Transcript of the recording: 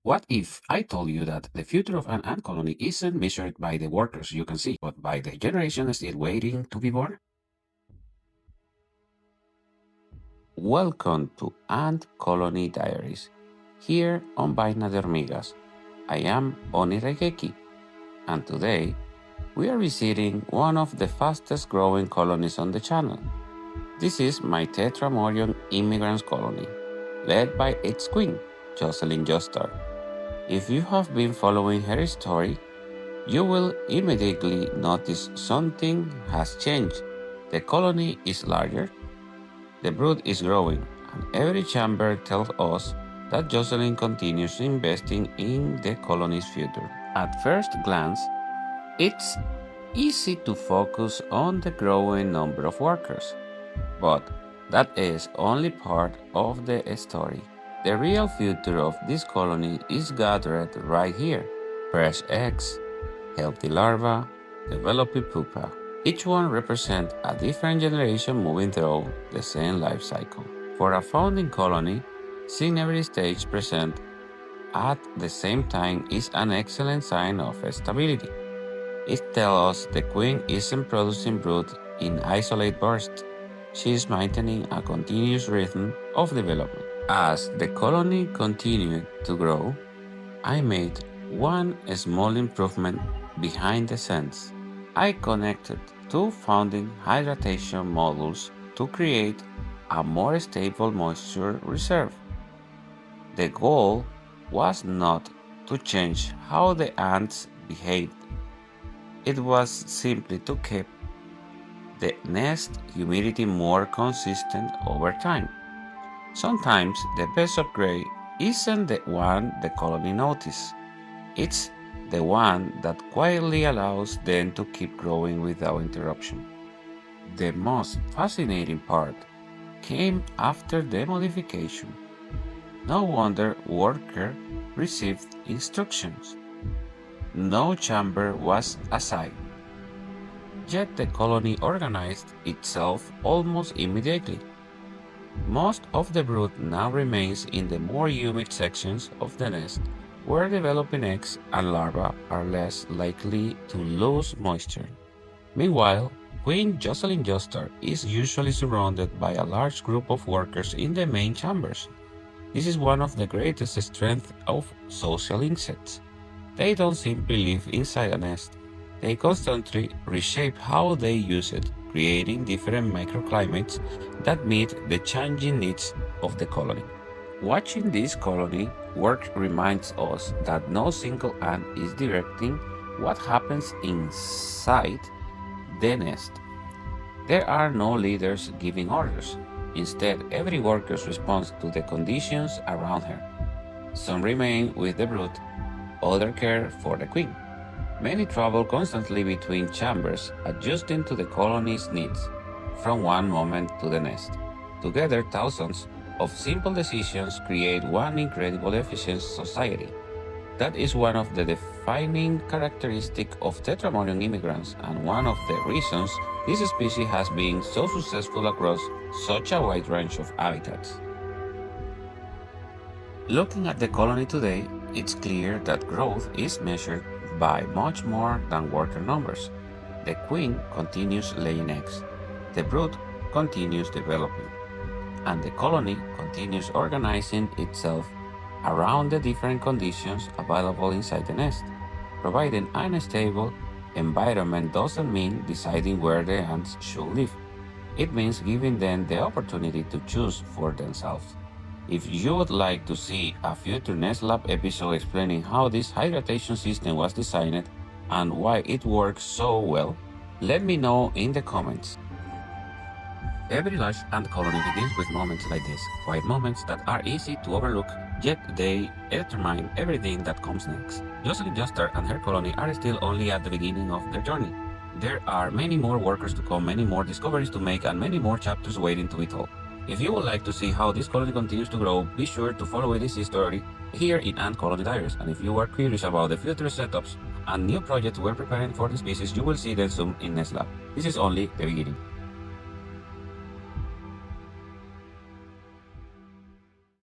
What if I told you that the future of an ant colony isn't measured by the workers you can see, but by the generation still waiting to be born? Welcome to Ant Colony Diaries, here on Vaina de Hormigas. I am Oni Regeki, and today we are visiting one of the fastest growing colonies on the channel. This is my Tetramorium Immigrants colony, led by its queen, Jocelyn Joestar. If you have been following her story, you will immediately notice something has changed. The colony is larger, the brood is growing, and every chamber tells us that Jocelyn continues investing in the colony's future. At first glance, it's easy to focus on the growing number of workers, but that is only part of the story. The real future of this colony is gathered right here. Fresh eggs, healthy larvae, developing pupa. Each one represents a different generation moving through the same life cycle. For a founding colony, seeing every stage present at the same time is an excellent sign of stability. It tells us the queen isn't producing brood in isolated bursts. She is maintaining a continuous rhythm of development. As the colony continued to grow, I made one small improvement behind the scenes. I connected two founding hydration modules to create a more stable moisture reserve. The goal was not to change how the ants behaved. It was simply to keep the nest humidity more consistent over time. Sometimes the best upgrade isn't the one the colony notices. It's the one that quietly allows them to keep growing without interruption. The most fascinating part came after the modification. No wonder worker received instructions. No chamber was assigned. Yet the colony organized itself almost immediately. Most of the brood now remains in the more humid sections of the nest, where developing eggs and larvae are less likely to lose moisture. Meanwhile, Queen Jocelyn Joestar is usually surrounded by a large group of workers in the main chambers. This is one of the greatest strengths of social insects. They don't simply live inside a nest. They constantly reshape how they use it, creating different microclimates that meet the changing needs of the colony. Watching this colony work reminds us that no single ant is directing what happens inside the nest. There are no leaders giving orders. Instead, every worker responds to the conditions around her. Some remain with the brood, others care for the queen. Many travel constantly between chambers, adjusting to the colony's needs from one moment to the next. Together, thousands of simple decisions create one incredible efficient society. That is one of the defining characteristics of Tetramorium immigrants and one of the reasons this species has been so successful across such a wide range of habitats. Looking at the colony today, it's clear that growth is measured by much more than worker numbers. The queen continues laying eggs, the brood continues developing, and the colony continues organizing itself around the different conditions available inside the nest. Providing an stable environment doesn't mean deciding where the ants should live. It means giving them the opportunity to choose for themselves. If you would like to see a future Nest Lab episode explaining how this hydration system was designed and why it works so well, let me know in the comments. Every large ant colony begins with moments like this, quiet moments that are easy to overlook, yet they determine everything that comes next. Jocelyn Joestar and her colony are still only at the beginning of their journey. There are many more workers to come, many more discoveries to make, and many more chapters waiting to be told. If you would like to see how this colony continues to grow, be sure to follow this story here in Ant Colony Diaries. And if you are curious about the future setups and new projects we're preparing for the species, you will see them soon in Nest Lab. This is only the beginning.